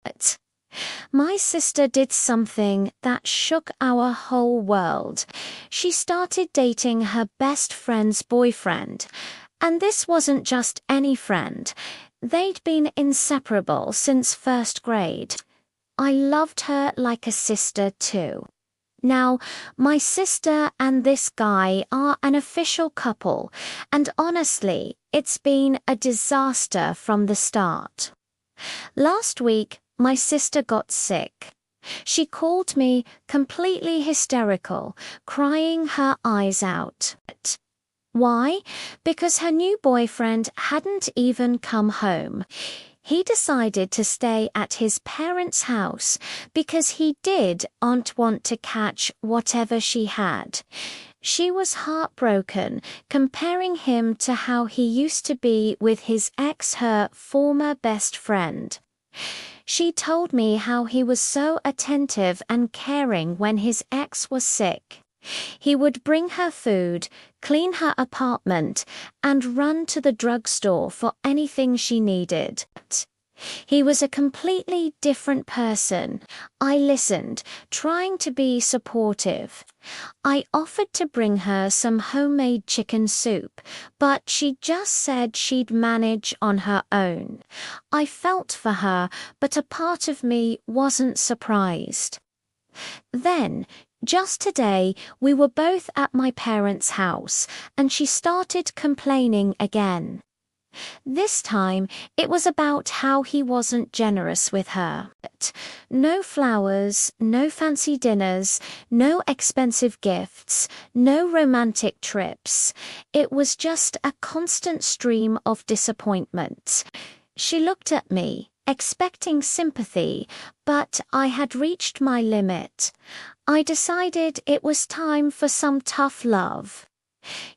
But my sister did something that shook our whole world. She started dating her best friend's boyfriend. And this wasn't just any friend. They'd been inseparable since first grade. I loved her like a sister too. Now, my sister and this guy are an official couple, and honestly, it's been a disaster from the start. Last week, my sister got sick. She called me completely hysterical, crying her eyes out. Why? Because her new boyfriend hadn't even come home. He decided to stay at his parents' house because he didn't want to catch whatever she had. She was heartbroken, comparing him to how he used to be with his ex, her former best friend. She told me how he was so attentive and caring when his ex was sick. He would bring her food, clean her apartment, and run to the drugstore for anything she needed. He was a completely different person. I listened, trying to be supportive. I offered to bring her some homemade chicken soup, but she just said she'd manage on her own. I felt for her, but a part of me wasn't surprised. Then, just today, we were both at my parents' house, and she started complaining again. This time, it was about how he wasn't generous with her. No flowers, no fancy dinners, no expensive gifts, no romantic trips. It was just a constant stream of disappointment. She looked at me, expecting sympathy, but I had reached my limit. I decided it was time for some tough love.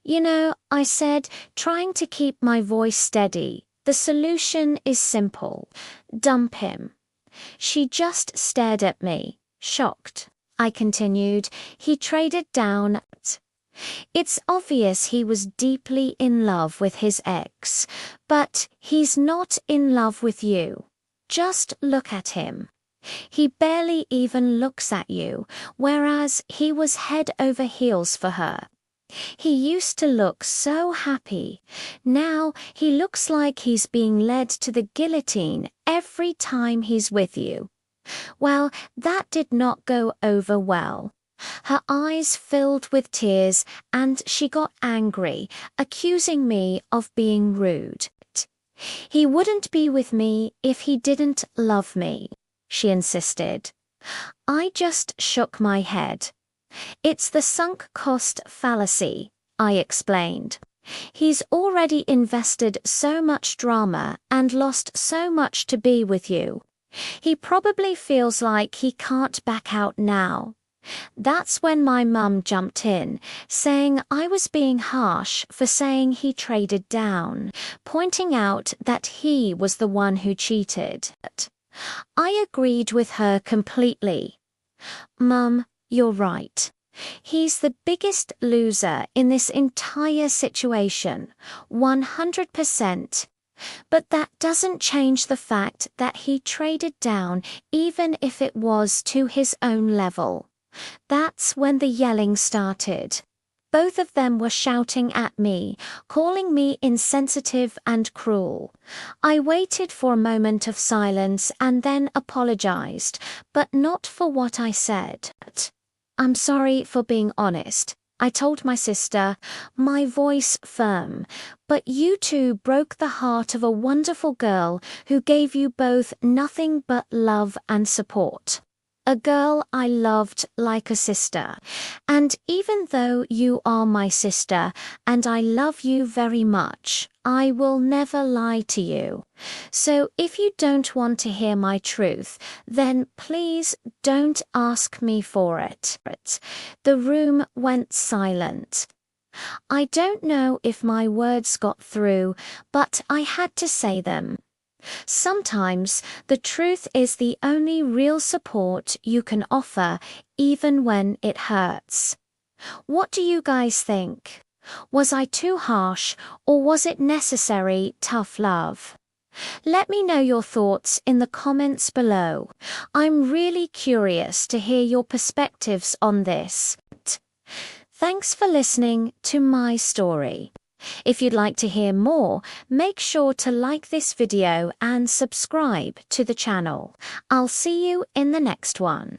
You know, I said, trying to keep my voice steady, the solution is simple. Dump him. She just stared at me, shocked. I continued, he traded down. It's obvious he was deeply in love with his ex, but he's not in love with you. Just look at him. He barely even looks at you, whereas he was head over heels for her. He used to look so happy. Now he looks like he's being led to the guillotine every time he's with you. Well, that did not go over well. Her eyes filled with tears, and she got angry, accusing me of being rude. He wouldn't be with me if he didn't love me, she insisted. I just shook my head. It's the sunk cost fallacy, I explained. He's already invested so much drama and lost so much to be with you. He probably feels like he can't back out now. That's when my mum jumped in, saying I was being harsh for saying he traded down, pointing out that he was the one who cheated. I agreed with her completely. Mum, you're right. He's the biggest loser in this entire situation, 100%. But that doesn't change the fact that he traded down even if it was to his own level. That's when the yelling started. Both of them were shouting at me, calling me insensitive and cruel. I waited for a moment of silence and then apologized, but not for what I said. I'm sorry for being honest, I told my sister, my voice firm, but you two broke the heart of a wonderful girl who gave you both nothing but love and support. A girl I loved like a sister. And even though you are my sister and I love you very much, I will never lie to you. So if you don't want to hear my truth, then please don't ask me for it. The room went silent. I don't know if my words got through, but I had to say them. Sometimes the truth is the only real support you can offer, even when it hurts. What do you guys think? Was I too harsh, or was it necessary, tough love? Let me know your thoughts in the comments below. I'm really curious to hear your perspectives on this. Thanks for listening to my story. If you'd like to hear more, make sure to like this video and subscribe to the channel. I'll see you in the next one.